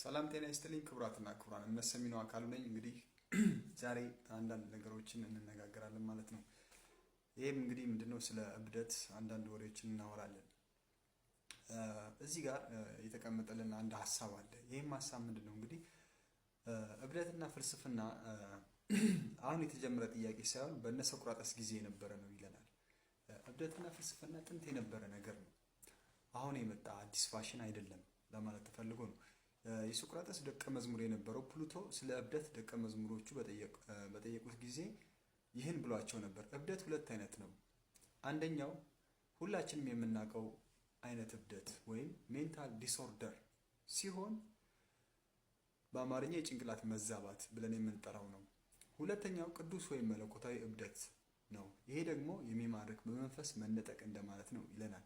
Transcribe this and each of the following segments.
ሰላም ጤና ይስጥልኝ ክቡራትና ክቡራን እነሰሚነው አካሉ ነኝ። እንግዲህ ዛሬ አንዳንድ ነገሮችን እንነጋገራለን ማለት ነው። ይሄም እንግዲህ ምንድነው ስለ እብደት አንዳንድ ወሬዎችን እናወራለን። እዚህ ጋር የተቀመጠልን አንድ ሐሳብ አለ። ይሄም ሐሳብ ምንድነው እንግዲህ እብደትና ፍልስፍና አሁን የተጀመረ ጥያቄ ሳይሆን በእነሶቅራጠስ ጊዜ የነበረ ነው ይለናል። እብደትና ፍልስፍና ጥንት የነበረ ነገር ነው። አሁን የመጣ አዲስ ፋሽን አይደለም ለማለት ተፈልጎ ነው። የሶቅራጠስ ደቀ መዝሙር የነበረው ፕሉቶ ስለ እብደት ደቀ መዝሙሮቹ በጠየቁት ጊዜ ይህን ብሏቸው ነበር። እብደት ሁለት አይነት ነው። አንደኛው ሁላችንም የምናውቀው አይነት እብደት ወይም ሜንታል ዲስኦርደር ሲሆን በአማርኛ የጭንቅላት መዛባት ብለን የምንጠራው ነው። ሁለተኛው ቅዱስ ወይም መለኮታዊ እብደት ነው። ይሄ ደግሞ የሚማርክ በመንፈስ መነጠቅ እንደማለት ነው ይለናል።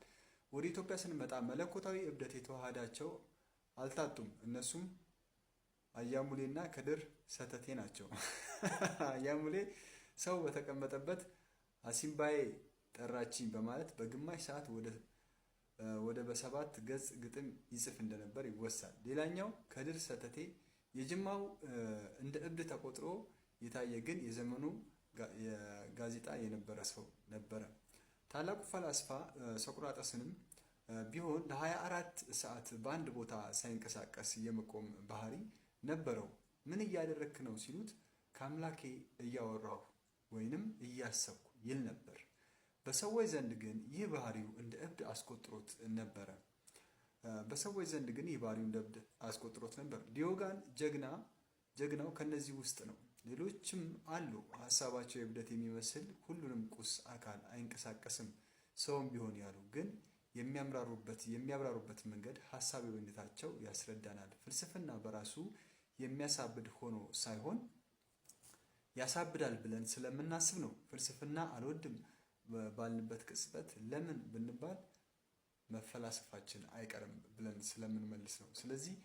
ወደ ኢትዮጵያ ስንመጣ መለኮታዊ እብደት የተዋሃዳቸው አልታጡም። እነሱም አያሙሌና ከድር ሰተቴ ናቸው። አያሙሌ ሰው በተቀመጠበት አሲምባዬ ጠራችኝ በማለት በግማሽ ሰዓት ወደ በ7 ገጽ ግጥም ይጽፍ እንደነበር ይወሳል። ሌላኛው ከድር ሰተቴ የጅማው እንደ እብድ ተቆጥሮ የታየ ግን የዘመኑ ጋዜጣ የነበረ ሰው ነበረ። ታላቁ ፈላስፋ ሶቅራጠስንም ቢሆን ለ24 ሰዓት በአንድ ቦታ ሳይንቀሳቀስ የመቆም ባህሪ ነበረው። ምን እያደረክ ነው ሲሉት ከአምላኬ እያወራሁ ወይንም እያሰብኩ ይል ነበር። በሰዎች ዘንድ ግን ይህ ባህሪው እንደ እብድ አስቆጥሮት ነበር። ዲዮጋን ጀግናው ከነዚህ ውስጥ ነው። ሌሎችም አሉ። ሀሳባቸው የእብደት የሚመስል ሁሉንም ቁስ አካል አይንቀሳቀስም ሰውም ቢሆን ያሉ ግን የሚያብራሩበት መንገድ ሀሳባዊነታቸው ያስረዳናል። ፍልስፍና በራሱ የሚያሳብድ ሆኖ ሳይሆን ያሳብዳል ብለን ስለምናስብ ነው። ፍልስፍና አልወድም ባልንበት ቅጽበት ለምን ብንባል መፈላሰፋችን አይቀርም ብለን ስለምንመልስ ነው። ስለዚህ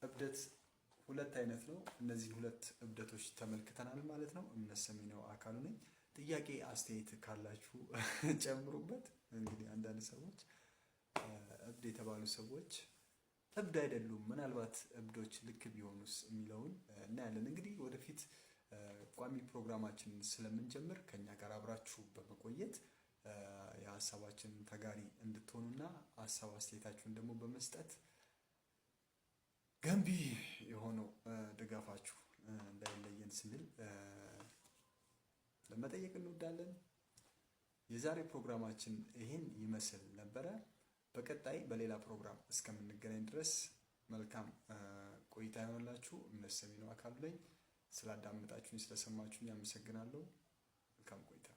እብደት ሁለት አይነት ነው። እነዚህ ሁለት እብደቶች ተመልክተናል ማለት ነው። እነሰሚነው አካሉ ነኝ። ጥያቄ አስተያየት ካላችሁ ጨምሩበት። እንግዲህ አንዳንድ ሰዎች እብድ የተባሉ ሰዎች እብድ አይደሉም፣ ምናልባት እብዶች ልክ ቢሆኑስ የሚለውን እናያለን። እንግዲህ ወደፊት ቋሚ ፕሮግራማችንን ስለምንጀምር ከኛ ጋር አብራችሁ በመቆየት የሀሳባችን ተጋሪ እንድትሆኑና ሀሳብ አስተያየታችሁን ደግሞ በመስጠት ገንቢ የሆነው ድጋፋችሁ እንዳይለየን ስንል ለመጠየቅ እንወዳለን። የዛሬ ፕሮግራማችን ይህን ይመስል ነበረ። በቀጣይ በሌላ ፕሮግራም እስከምንገናኝ ድረስ መልካም ቆይታ ይሆንላችሁ። እነሰሚነው አካሉ ነኝ። ስላዳመጣችሁኝ ስለሰማችሁኝ አመሰግናለሁ። መልካም ቆይታ